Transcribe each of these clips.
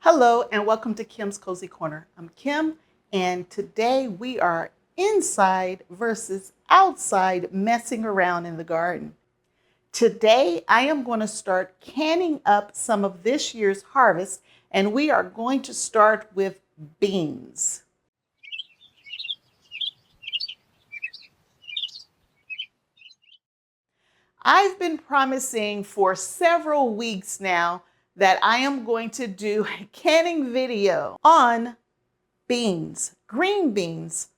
Hello and welcome to Kim's Cozy Corner. I'm Kim and today we are inside versus outside messing around in the garden. Today I am going to start canning up some of this year's harvest and we are going to start with beans. I've been promising for several weeks now that I am going to do a canning video on beans, green beans,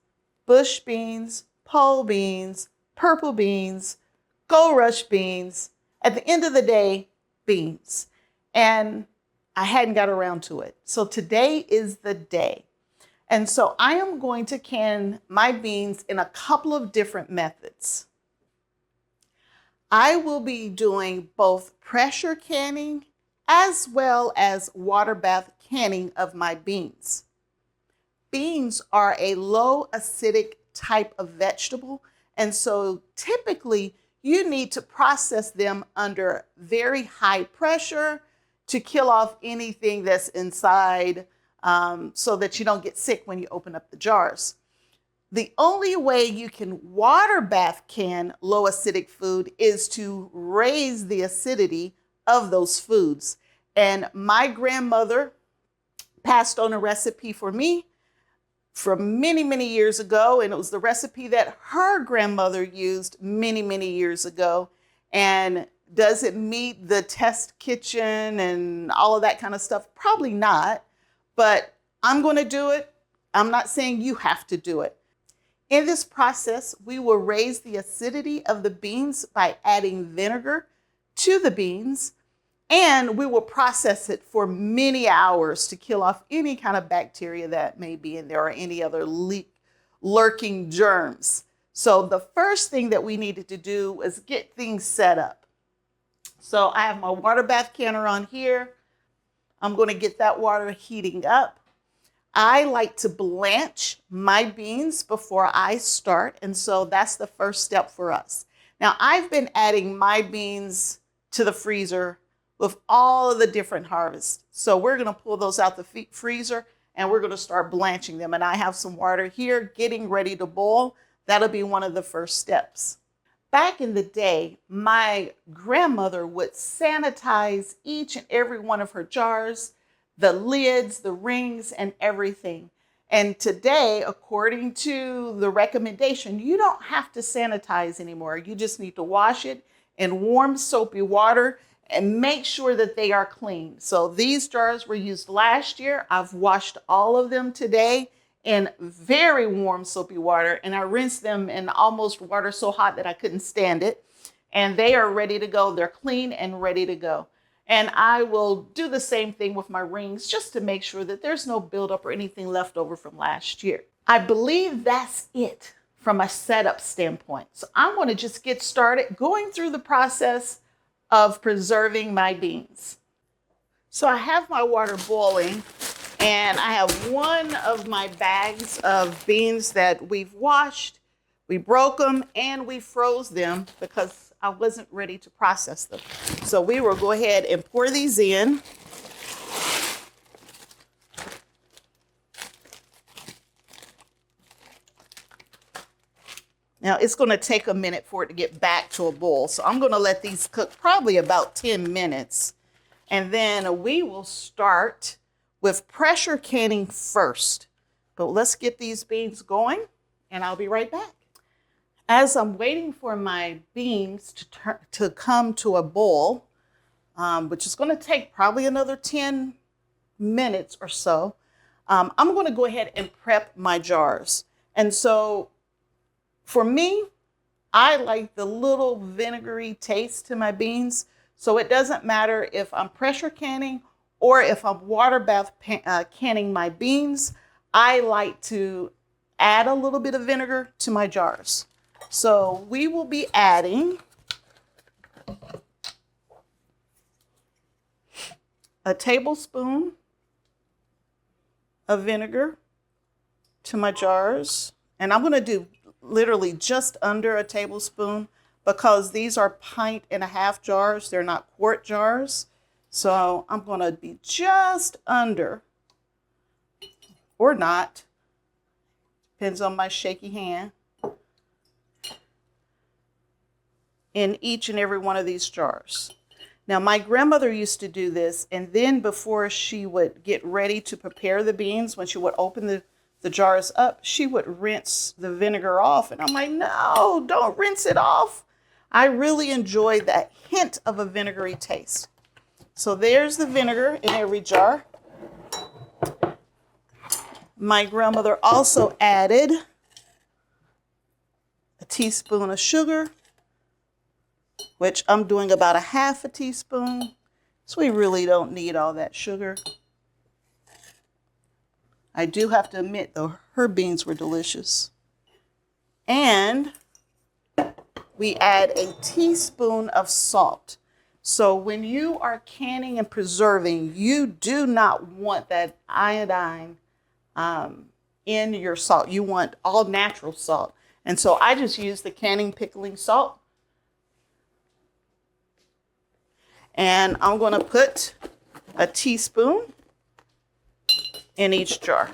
bush beans, pole beans, purple beans, gold rush beans. At the end of the day, beans. And I hadn't got around to it. So today is the day. And so I am going to can my beans in a couple of different methods. I will be doing both pressure canning as well as water bath canning of my beans. Beans are a low acidic type of vegetable, and so typically you need to process them under very high pressure to kill off anything that's inside so that you don't get sick when you open up the jars. The only way you can water bath can low acidic food is to raise the acidity of those foods. And my grandmother passed on a recipe for me from many, many years ago. And it was the recipe that her grandmother used many, many years ago. And does it meet the test kitchen and all of that kind of stuff? Probably not, but I'm going to do it. I'm not saying you have to do it. In this process, we will raise the acidity of the beans by adding vinegar to the beans, and we will process it for many hours to kill off any kind of bacteria that may be in there or any other lurking germs. So the first thing that we needed to do was get things set up. So I have my water bath canner on here. I'm going to get that water heating up. I like to blanch my beans before I start, and so that's the first step for us. Now, I've been adding my beans to the freezer with all of the different harvests. So we're going to pull those out the freezer, and we're going to start blanching them. And I have some water here getting ready to boil. That'll be one of the first steps. Back in the day, my grandmother would sanitize each and every one of her jars, the lids, the rings, and everything. And today, according to the recommendation, you don't have to sanitize anymore. You just need to wash it in warm soapy water and make sure that they are clean. So these jars were used last year. I've washed all of them today in very warm soapy water, and I rinsed them in almost water so hot that I couldn't stand it. And they are ready to go. They're clean and ready to go. And I will do the same thing with my rings just to make sure that there's no buildup or anything left over from last year. I believe that's it from a setup standpoint. So I'm going to just get started going through the process of preserving my beans. So I have my water boiling, and I have one of my bags of beans that we've washed. We broke them and we froze them because I wasn't ready to process them. So we will go ahead and pour these in. Now it's going to take a minute for it to get back to a boil. So I'm going to let these cook probably about 10 minutes. And then we will start with pressure canning first. But let's get these beans going and I'll be right back. As I'm waiting for my beans to come to a boil, which is going to take probably another 10 minutes or so, I'm going to go ahead and prep my jars. And so for me, I like the little vinegary taste to my beans. So it doesn't matter if I'm pressure canning or if I'm water bath canning my beans. I like to add a little bit of vinegar to my jars. So we will be adding a tablespoon of vinegar to my jars. And I'm going to do literally just under a tablespoon because these are 1.5 pint jars. They're not quart jars. So I'm going to be just under, or not, depends on my shaky hand, in each and every one of these jars. Now, my grandmother used to do this, and then before she would get ready to prepare the beans, when she would open the jars up, she would rinse the vinegar off. And I'm like, no, don't rinse it off. I really enjoy that hint of a vinegary taste. So there's the vinegar in every jar. My grandmother also added a teaspoon of sugar, which I'm doing about a half a teaspoon. So we really don't need all that sugar. I do have to admit, though, her beans were delicious. And we add a teaspoon of salt. So when you are canning and preserving, you do not want that iodine in your salt. You want all natural salt. And so I just use the canning pickling salt. And I'm going to put a teaspoon in each jar.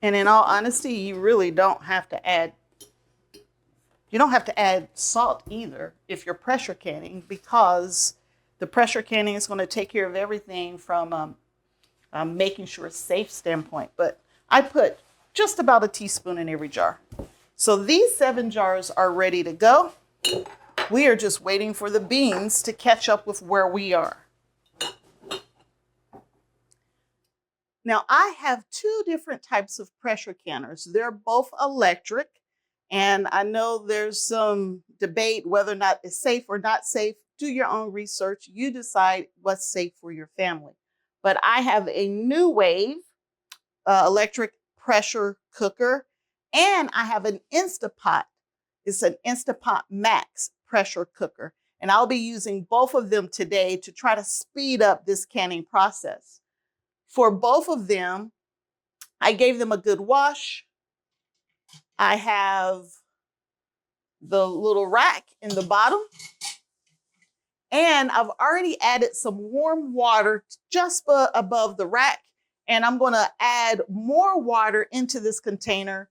And in all honesty, you really don't have to add salt either if you're pressure canning, because the pressure canning is going to take care of everything from making sure it's safe standpoint. But I put just about a teaspoon in every jar. So these 7 jars are ready to go. We are just waiting for the beans to catch up with where we are. Now, I have 2 different types of pressure canners. They're both electric, and I know there's some debate whether or not it's safe or not safe. Do your own research. You decide what's safe for your family. But I have a New Wave electric pressure cooker, and I have an Instapot. It's an Instapot Max pressure cooker, and I'll be using both of them today to try to speed up this canning process. For both of them, I gave them a good wash. I have the little rack in the bottom, and I've already added some warm water just above the rack, and I'm going to add more water into this container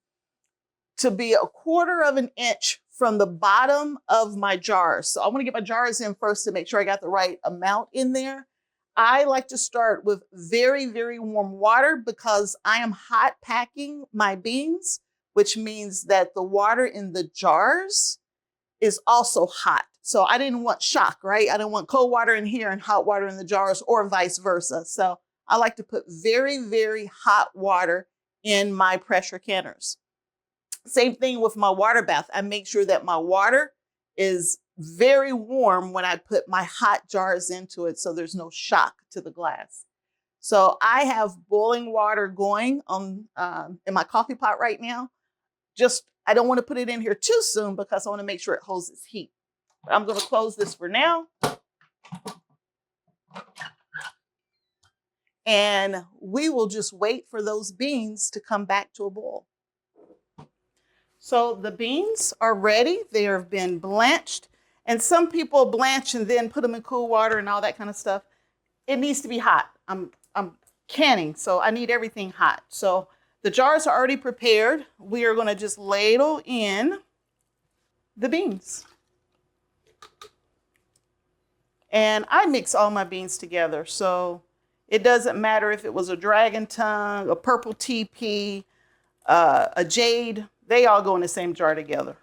to be 1/4 of an inch from the bottom of my jars. So I want to get my jars in first to make sure I got the right amount in there. I like to start with very, very warm water because I am hot packing my beans, which means that the water in the jars is also hot. So I didn't want shock, right? I didn't want cold water in here and hot water in the jars, or vice versa. So I like to put very, very hot water in my pressure canners. Same thing with my water bath. I make sure that my water is very warm when I put my hot jars into it, so there's no shock to the glass. So I have boiling water going on in my coffee pot right now. I don't want to put it in here too soon because I want to make sure it holds its heat. But I'm going to close this for now. And we will just wait for those beans to come back to a boil. So the beans are ready. They have been blanched. And some people blanch and then put them in cool water and all that kind of stuff. It needs to be hot. I'm canning, so I need everything hot. So the jars are already prepared. We are going to just ladle in the beans. And I mix all my beans together. So it doesn't matter if it was a dragon tongue, a purple TP, a jade. They all go in the same jar together.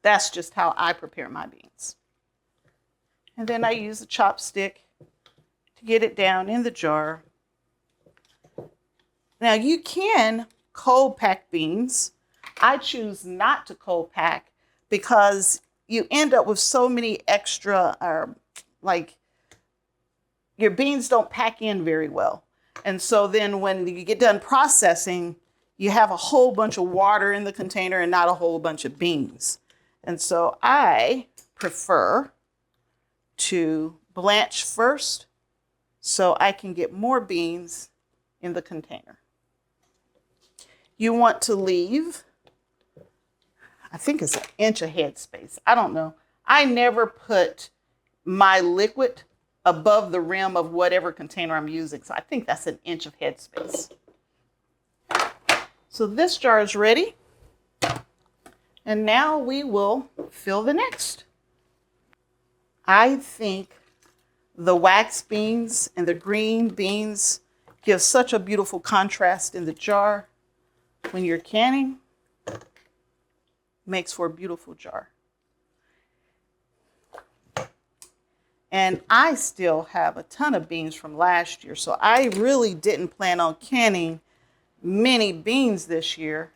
That's just how I prepare my beans. And then I use a chopstick to get it down in the jar. Now you can cold pack beans. I choose not to cold pack because you end up with so many extra, like your beans don't pack in very well. And so then when you get done processing, you have a whole bunch of water in the container and not a whole bunch of beans. And so I prefer to blanch first so I can get more beans in the container. You want to leave, I think it's 1 inch of head space. I don't know. I never put my liquid above the rim of whatever container I'm using. So I think that's an inch of headspace. So this jar is ready. And now we will fill the next. I think the wax beans and the green beans give such a beautiful contrast in the jar when you're canning. Makes for a beautiful jar. And I still have a ton of beans from last year, so I really didn't plan on canning many beans this year.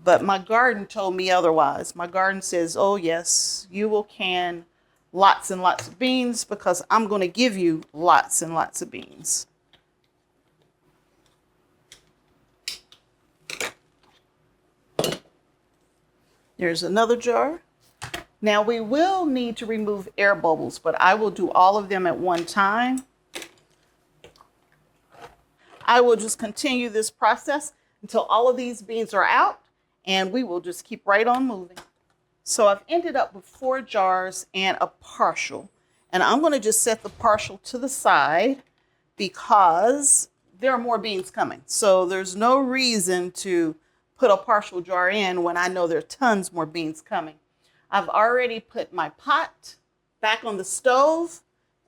But my garden told me otherwise. My garden says, oh yes, you will can lots and lots of beans because I'm going to give you lots and lots of beans. There's another jar. Now we will need to remove air bubbles, but I will do all of them at one time. I will just continue this process until all of these beans are out, and we will just keep right on moving. So I've ended up with 4 jars and a partial, and I'm going to just set the partial to the side because there are more beans coming. So there's no reason to put a partial jar in when I know there are tons more beans coming. I've already put my pot back on the stove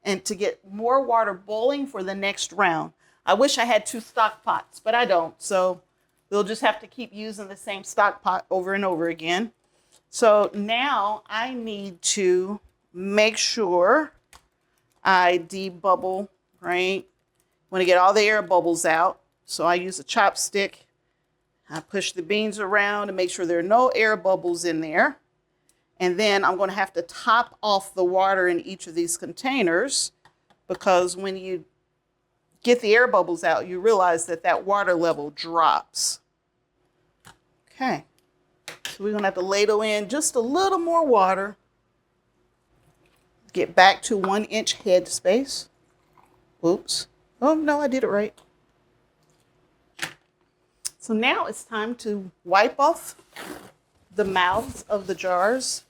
and to get more water boiling for the next round. I wish I had 2 stock pots, but I don't. So we'll just have to keep using the same stock pot over and over again. So now I need to make sure I debubble, right? Want to get all the air bubbles out. So I use a chopstick. I push the beans around to make sure there are no air bubbles in there. And then I'm going to have to top off the water in each of these containers because when you get the air bubbles out, you realize that that water level drops. Okay. So we're going to have to ladle in just a little more water. Get back to 1 inch head space. Oops. Oh, no, I did it right. So now it's time to wipe off the mouths of the jars.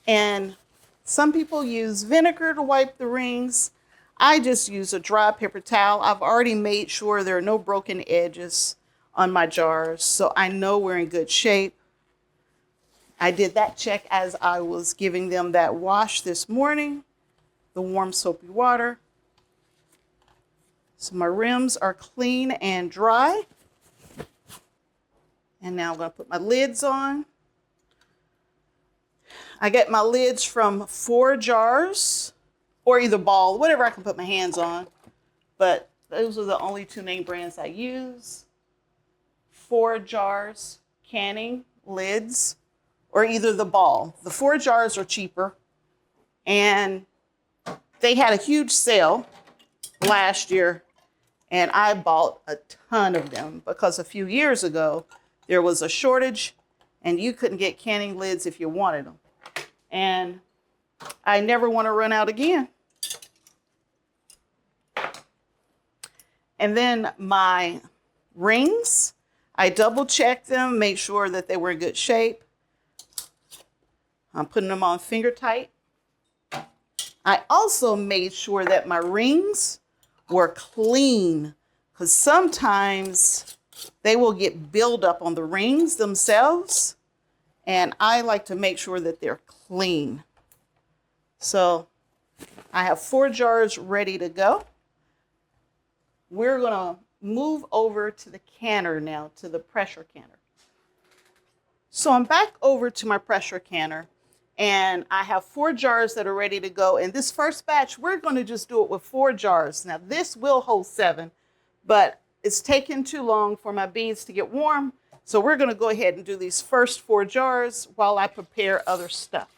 And some people use vinegar to wipe the rings. I just use a dry paper towel. I've already made sure there are no broken edges on my jars, so I know we're in good shape. I did that check as I was giving them that wash this morning, the warm soapy water. So my rims are clean and dry. And now I'm going to put my lids on. I get my lids from ForJars or either Ball, whatever I can put my hands on. But those are the only 2 name brands I use. ForJars canning lids or either the Ball. The ForJars are cheaper and they had a huge sale last year and I bought a ton of them because a few years ago there was a shortage and you couldn't get canning lids if you wanted them. And I never want to run out again. And then my rings, I double checked them, make sure that they were in good shape. I'm putting them on finger tight. I also made sure that my rings were clean because sometimes they will get buildup on the rings themselves. And I like to make sure that they're clean. So I have 4 jars ready to go. We're going to move over to the canner now, to the pressure canner. So I'm back over to my pressure canner and I have 4 jars that are ready to go. And this first batch, we're going to just do it with 4 jars. Now this will hold 7, but it's taken too long for my beans to get warm. So we're going to go ahead and do these first 4 jars while I prepare other stuff.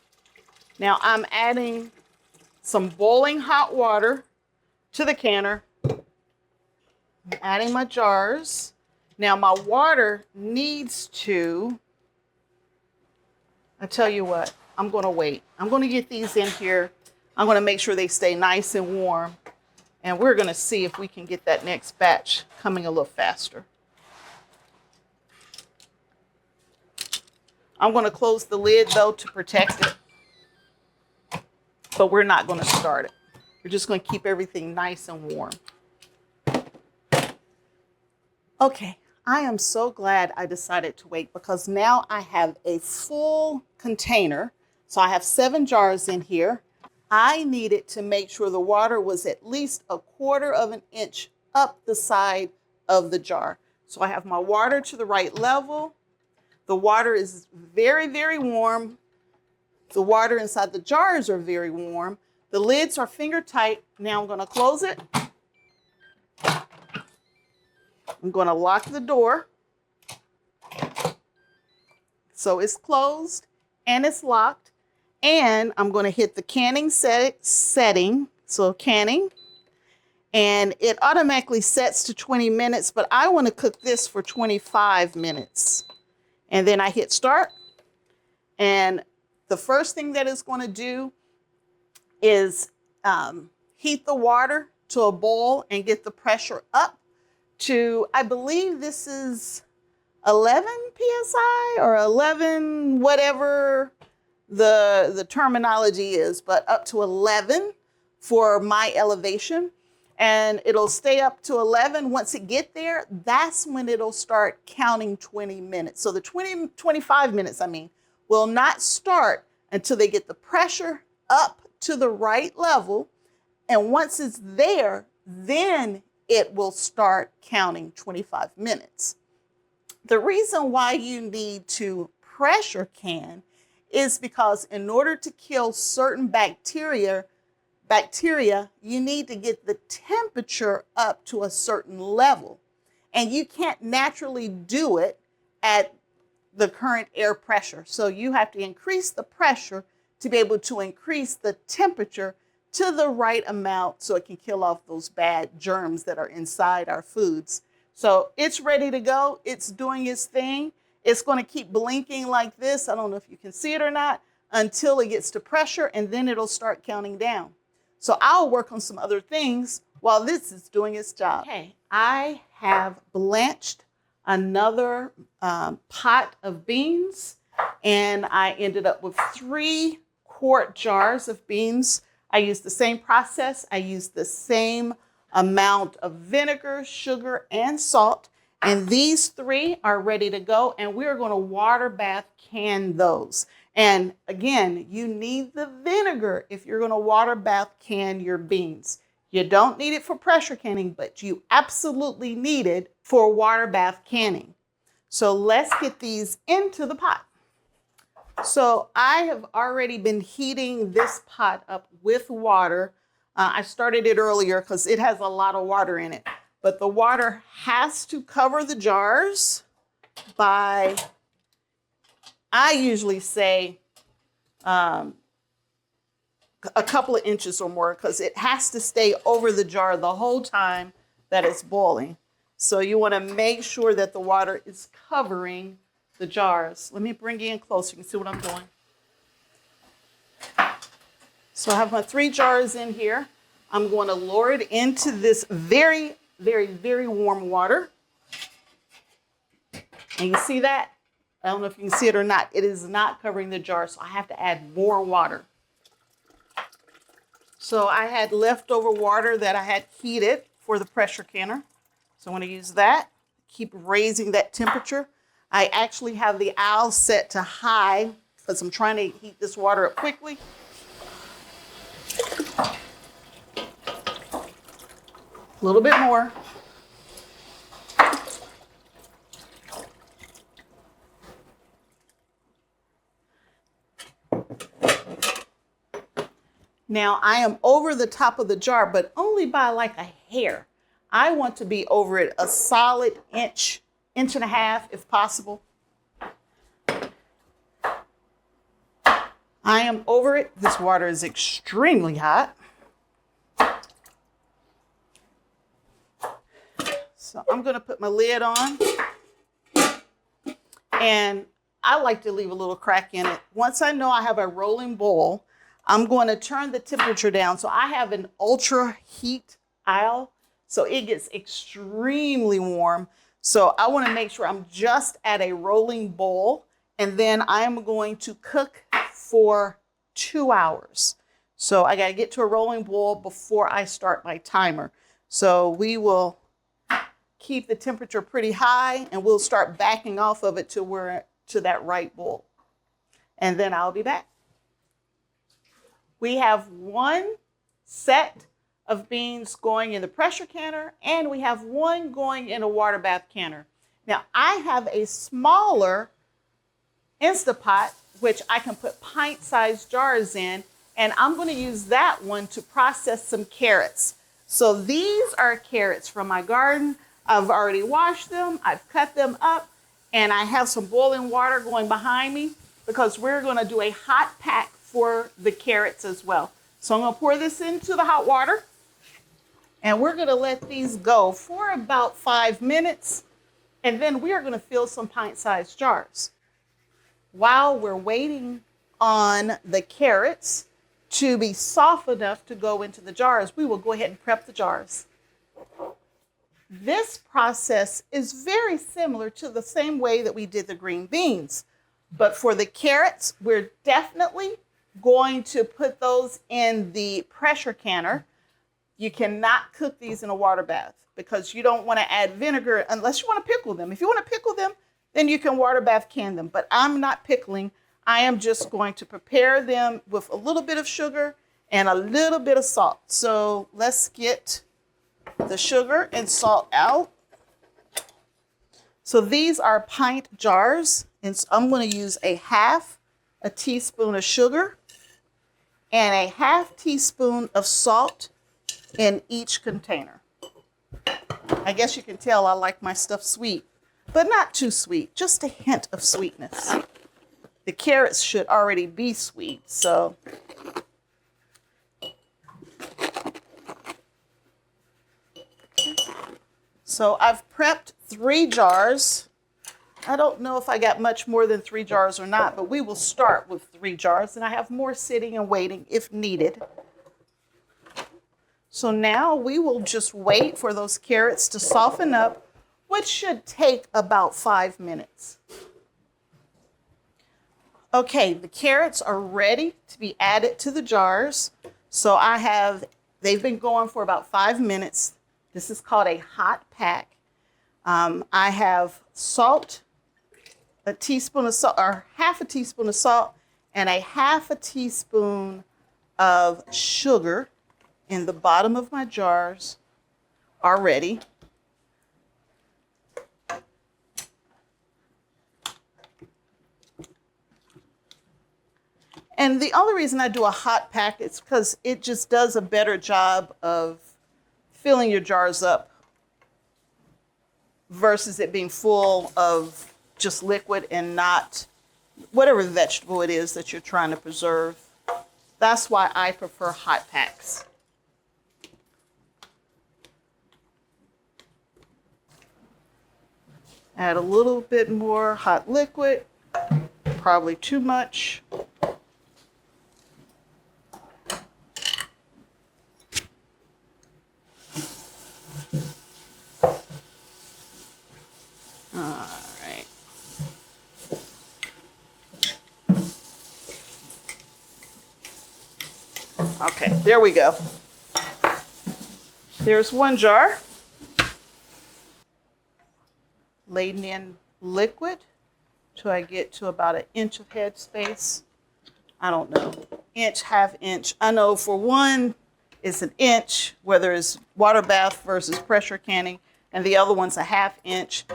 Now I'm adding some boiling hot water to the canner. I'm adding my jars. Now my water needs to, I tell you what, I'm going to wait. I'm going to get these in here. I'm going to make sure they stay nice and warm. And we're going to see if we can get that next batch coming a little faster. I'm going to close the lid though to protect it. but we're not going to start it. We're just going to keep everything nice and warm. Okay, I am so glad I decided to wait because now I have a full container. So I have 7 jars in here. I needed to make sure the water was at least 1/4 of an inch up the side of the jar. So I have my water to the right level. The water is very, very warm. The water inside the jars are very warm. The lids are finger tight. Now I'm going to close it. I'm going to lock the door. So it's closed and it's locked. And I'm going to hit the canning setting. So canning. And it automatically sets to 20 minutes, but I want to cook this for 25 minutes. And then I hit start. And the first thing that it's going to do is heat the water to a boil and get the pressure up to, I believe this is 11 PSI or 11, whatever the terminology is, but up to 11 for my elevation. And it'll stay up to 11. Once it get there, that's when it'll start counting 20 minutes. So the 25 minutes, will not start until they get the pressure up to the right level. And once it's there, then it will start counting 25 minutes. The reason why you need to pressure can is because in order to kill certain bacteria, you need to get the temperature up to a certain level. And you can't naturally do it at the current air pressure. So you have to increase the pressure to be able to increase the temperature to the right amount so it can kill off those bad germs that are inside our foods. So it's ready to go. It's doing its thing. It's going to keep blinking like this. I don't know if you can see it or not until it gets to pressure, and then it'll start counting down. So I'll work on some other things while this is doing its job. Okay, I have blanched another pot of beans, and I ended up with 3 quart jars of beans. I used the same process. I used the same amount of vinegar, sugar, and salt. And these 3 are ready to go, and we're going to water bath can those. And again, you need the vinegar if you're going to water bath can your beans. You don't need it for pressure canning, but you absolutely need it for water bath canning. So let's get these into the pot. So I have already been heating this pot up with water. I started it earlier because it has a lot of water in it. But the water has to cover the jars by, I usually say, a couple of inches or more, because it has to stay over the jar the whole time that it's boiling. So you want to make sure that the water is covering the jars. Let me bring you in closer. You can see what I'm doing. So I have my 3 jars in here. I'm going to lower it into this very, very, very warm water. And you see that? I don't know if you can see it or not. It is not covering the jar, so I have to add more water. So I had leftover water that I had heated for the pressure canner. So I'm going to use that. Keep raising that temperature. I actually have the owl set to high because I'm trying to heat this water up quickly. A little bit more. Now I am over the top of the jar, but only by like a hair. I want to be over it a solid inch, inch and a half if possible. I am over it. This water is extremely hot. So I'm going to put my lid on. And I like to leave a little crack in it. Once I know I have a rolling boil, I'm going to turn the temperature down. So I have an ultra heat aisle, so it gets extremely warm. So I want to make sure I'm just at a rolling boil, and then I'm going to cook for 2 hours. So I got to get to a rolling boil before I start my timer. So we will keep the temperature pretty high and we'll start backing off of it till we're to that right boil. And then I'll be back. We have one set of beans going in the pressure canner and we have one going in a water bath canner. Now I have a smaller Instapot, which I can put pint-sized jars in, and I'm going to use that one to process some carrots. So these are carrots from my garden. I've already washed them, I've cut them up, and I have some boiling water going behind me because we're going to do a hot pack for the carrots as well. So I'm going to pour this into the hot water, and we're going to let these go for about 5 minutes, and then we are going to fill some pint-sized jars. While we're waiting on the carrots to be soft enough to go into the jars, we will go ahead and prep the jars. This process is very similar to the same way that we did the green beans. But for the carrots, we're definitely going to put those in the pressure canner. You cannot cook these in a water bath because you don't want to add vinegar unless you want to pickle them. If you want to pickle them, then you can water bath can them. But I'm not pickling. I am just going to prepare them with a little bit of sugar and a little bit of salt. So let's get the sugar and salt out. So these are pint jars, and so I'm going to use a half a teaspoon of sugar and a half teaspoon of salt in each container. I guess you can tell I like my stuff sweet, but not too sweet, just a hint of sweetness. The carrots should already be sweet, so. So I've prepped 3 jars. I don't know if I got much more than 3 jars or not, but we will start with 3 jars, and I have more sitting and waiting if needed. So now we will just wait for those carrots to soften up, which should take about 5 minutes. Okay, the carrots are ready to be added to the jars. So they've been going for about 5 minutes. This is called a hot pack. I have salt, a teaspoon of salt, or half a teaspoon of salt, and a half a teaspoon of sugar in the bottom of my jars already. And the only reason I do a hot pack is because it just does a better job of filling your jars up versus it being full of just liquid and not whatever vegetable it is that you're trying to preserve. That's why I prefer hot packs. Add a little bit more hot liquid, probably too much. Okay, there we go. There's 1 jar. Laden in liquid till I get to about 1 inch of head space. I don't know, inch, half inch. I know for one, it's 1 inch, whether it's water bath versus pressure canning, and the other one's a half inch.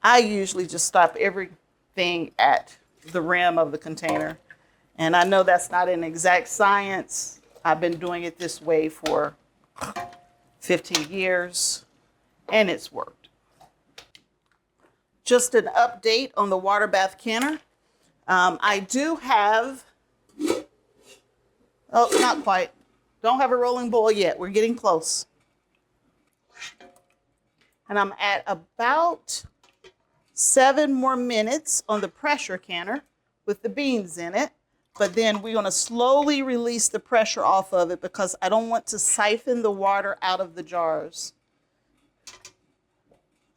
I usually just stop everything at the rim of the container. And I know that's not an exact science. I've been doing it this way for 15 years, and it's worked. Just an update on the water bath canner. I do have, oh, not quite. Don't have a rolling boil yet. We're getting close. And I'm at about 7 more minutes on the pressure canner with the beans in it. But then we're going to slowly release the pressure off of it because I don't want to siphon the water out of the jars.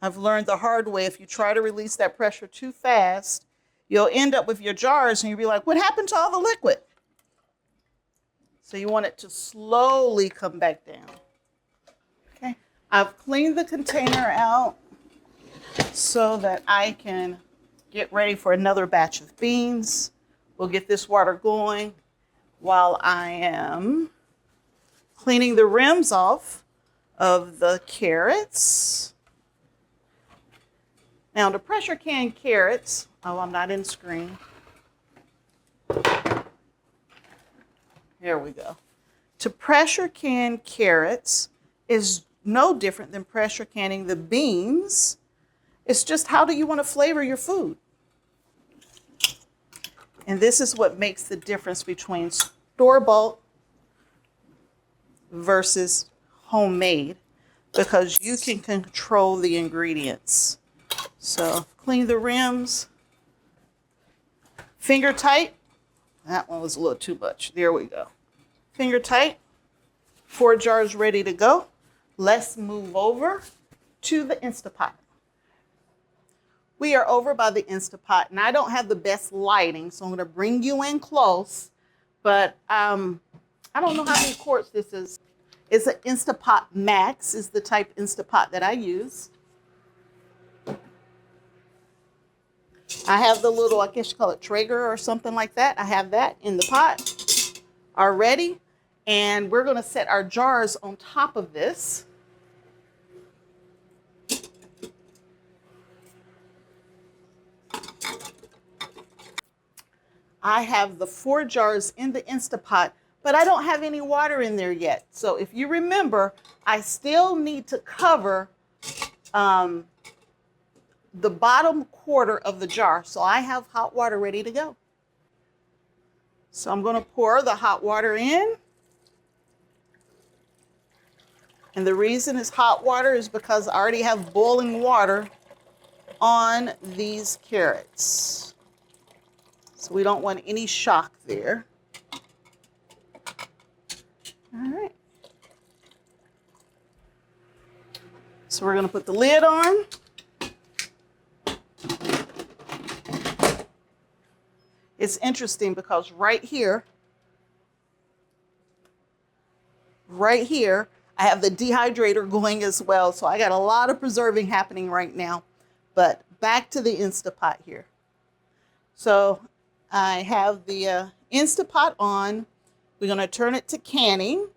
I've learned the hard way, if you try to release that pressure too fast, you'll end up with your jars and you'll be like, what happened to all the liquid? So you want it to slowly come back down. Okay, I've cleaned the container out so that I can get ready for another batch of beans. We'll get this water going while I am cleaning the rims off of the carrots. Now the pressure can carrots, oh, I'm not in screen. There we go. To pressure can carrots is no different than pressure canning the beans. It's just how do you want to flavor your food? And this is what makes the difference between store-bought versus homemade, because you can control the ingredients. So clean the rims. Finger tight. That one was a little too much. There we go. Finger tight. 4 jars ready to go. Let's move over to the Instapot. We are over by the Instapot, and I don't have the best lighting, so I'm going to bring you in close. But I don't know how many quarts this is. It's an Instapot Max is the type Instapot that I use. I have the little, I guess you call it Traeger or something like that. I have that in the pot already. And we're going to set our jars on top of this. I have the 4 jars in the Instapot, but I don't have any water in there yet. So if you remember, I still need to cover the bottom quarter of the jar. So I have hot water ready to go. So I'm going to pour the hot water in. And the reason it's hot water is because I already have boiling water on these carrots. So we don't want any shock there. All right. So we're going to put the lid on. It's interesting because right here, I have the dehydrator going as well. So I got a lot of preserving happening right now. But back to the Instapot here. So I have the Instapot on. We're going to turn it to canning.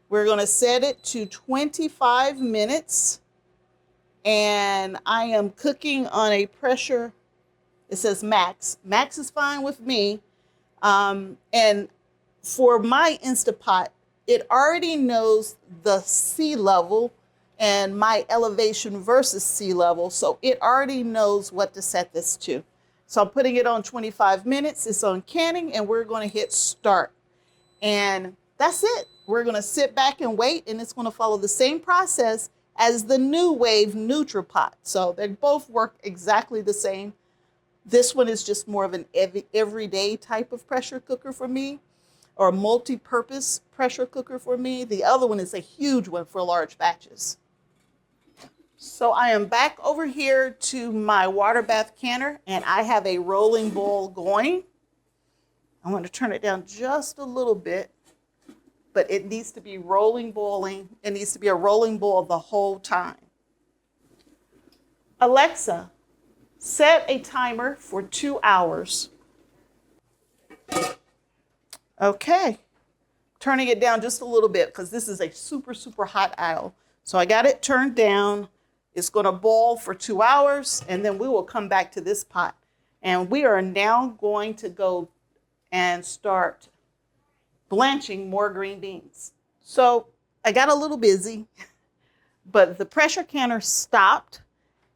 We're going to set it to 25 minutes. And I am cooking on a pressure, it says max. Max is fine with me. And for my Instapot, it already knows the sea level and my elevation versus sea level. So it already knows what to set this to. So I'm putting it on 25 minutes. It's on canning, and we're going to hit start. And that's it. We're going to sit back and wait, and it's going to follow the same process as the New Wave NutriPot. So they both work exactly the same. This one is just more of an everyday type of pressure cooker for me, or a multi-purpose pressure cooker for me. The other one is a huge one for large batches. So I am back over here to my Waterbath canner, and I have a rolling boil going. I'm going to turn it down just a little bit, but it needs to be boiling. It needs to be a rolling boil the whole time. Alexa, set a timer for 2 hours. Okay, turning it down just a little bit because this is a super, super hot aisle. So I got it turned down. It's going to boil for 2 hours, and then we will come back to this pot. And we are now going to go and start blanching more green beans. So I got a little busy, but the pressure canner stopped.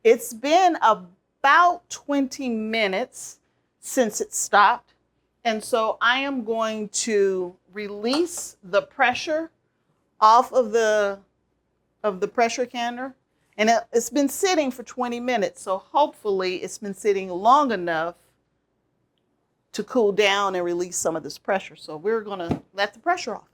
It's been about 20 minutes since it stopped. And so I am going to release the pressure off of the pressure canner. And it's been sitting for 20 minutes. So hopefully it's been sitting long enough to cool down and release some of this pressure. So we're going to let the pressure off.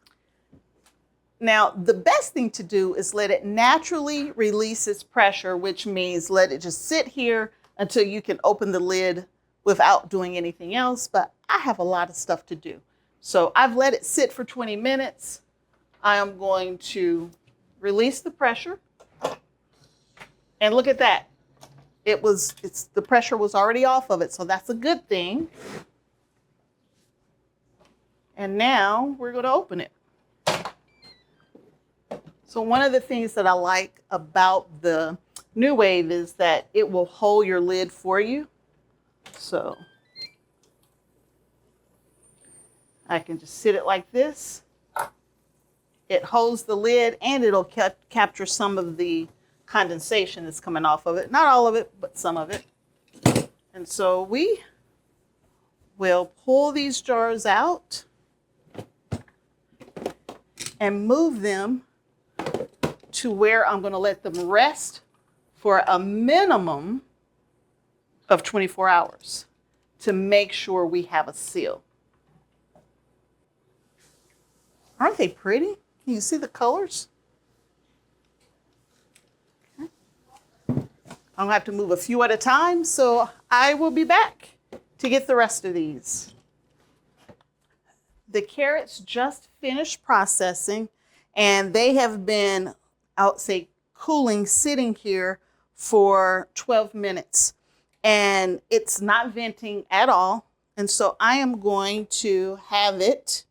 Now, the best thing to do is let it naturally release its pressure, which means let it just sit here until you can open the lid without doing anything else. But I have a lot of stuff to do. So I've let it sit for 20 minutes. I am going to release the pressure. And look at that. The pressure was already off of it, so that's a good thing. And now we're going to open it. So one of the things that I like about the New Wave is that it will hold your lid for you. So I can just sit it like this. It holds the lid and it'll capture some of the condensation that's coming off of it. Not all of it, but some of it. And so we will pull these jars out and move them to where I'm going to let them rest for a minimum of 24 hours to make sure we have a seal. Aren't they pretty? Can you see the colors? Okay. I'm going to have to move a few at a time, so I will be back to get the rest of these. The carrots just finished processing, and they have been, I would say, cooling, sitting here for 12 minutes. And it's not venting at all. And so I am going to have it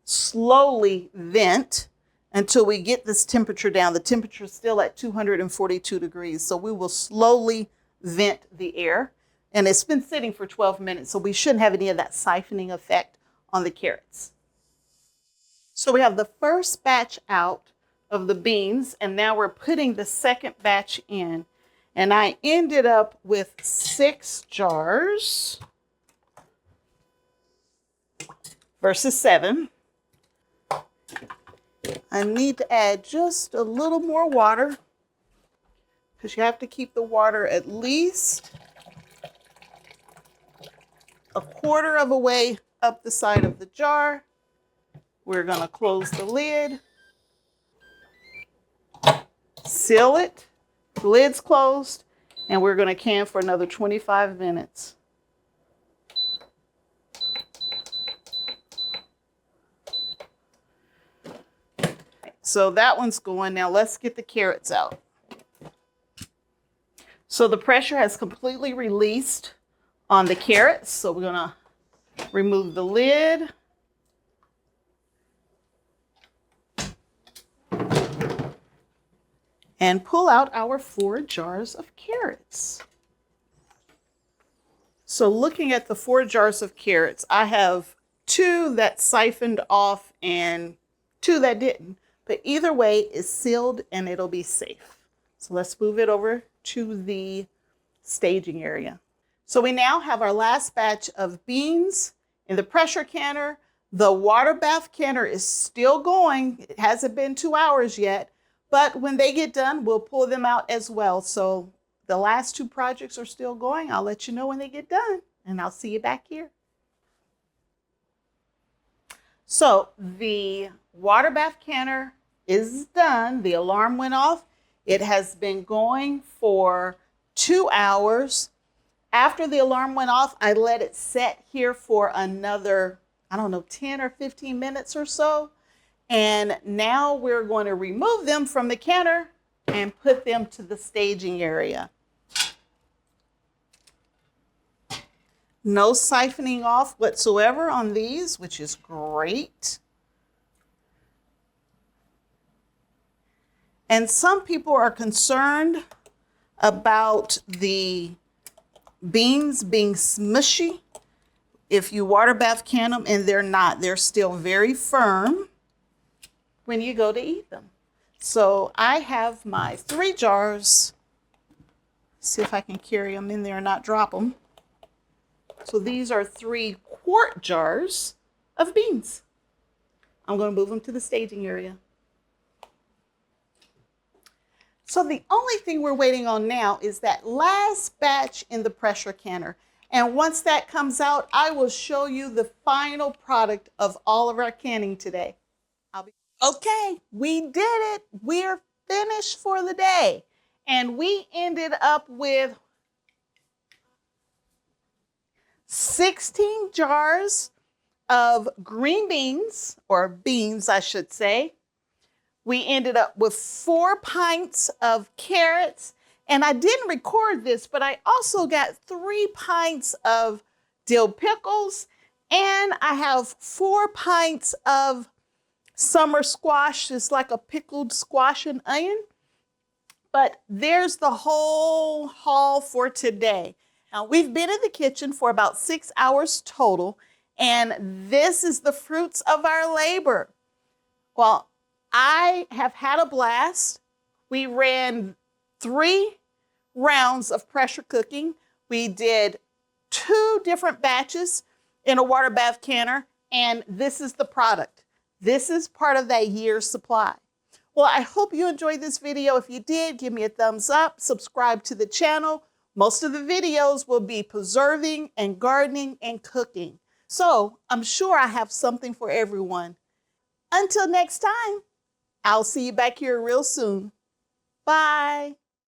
slowly vent until we get this temperature down. The temperature is still at 242 degrees. So we will slowly vent the air. And it's been sitting for 12 minutes, so we shouldn't have any of that siphoning effect on the carrots. So we have the first batch out of the beans, and now we're putting the second batch in. And I ended up with 6 jars versus 7. I need to add just a little more water because you have to keep the water at least a quarter of a way up the side of the jar. We're going to close the lid, seal it, the lid's closed, and we're going to can for another 25 minutes. So that one's going. Now let's get the carrots out. So the pressure has completely released on the carrots. So we're going to remove the lid. And pull out our 4 jars of carrots. So looking at the 4 jars of carrots, I have 2 that siphoned off and 2 that didn't. But either way, it's sealed and it'll be safe. So let's move it over to the staging area. So we now have our last batch of beans in the pressure canner. The Waterbath canner is still going. It hasn't been 2 hours yet. But when they get done, we'll pull them out as well. So the last 2 projects are still going. I'll let you know when they get done, and I'll see you back here. So the Waterbath canner is done. The alarm went off. It has been going for 2 hours. After the alarm went off, I let it set here for another, 10 or 15 minutes or so. And now we're going to remove them from the canner and put them to the staging area. No siphoning off whatsoever on these, which is great. And some people are concerned about the beans being smushy if you water bath can them, and they're not. They're still very firm when you go to eat them. So I have my 3 jars. See if I can carry them in there and not drop them. So these are 3 quart jars of beans. I'm going to move them to the staging area. So the only thing we're waiting on now is that last batch in the pressure canner. And once that comes out, I will show you the final product of all of our canning today. Okay, we did it. We're finished for the day. And we ended up with 16 jars of green beans, or beans, I should say. We ended up with 4 pints of carrots. And I didn't record this, but I also got 3 pints of dill pickles. And I have 4 pints of summer squash. It's like a pickled squash and onion. But there's the whole haul for today. Now, we've been in the kitchen for about 6 hours total, and this is the fruits of our labor. Well, I have had a blast. We ran 3 rounds of pressure cooking. We did 2 different batches in a water bath canner, and this is the product. This is part of that year's supply. Well, I hope you enjoyed this video. If you did, give me a thumbs up, subscribe to the channel. Most of the videos will be preserving and gardening and cooking. So I'm sure I have something for everyone. Until next time, I'll see you back here real soon. Bye.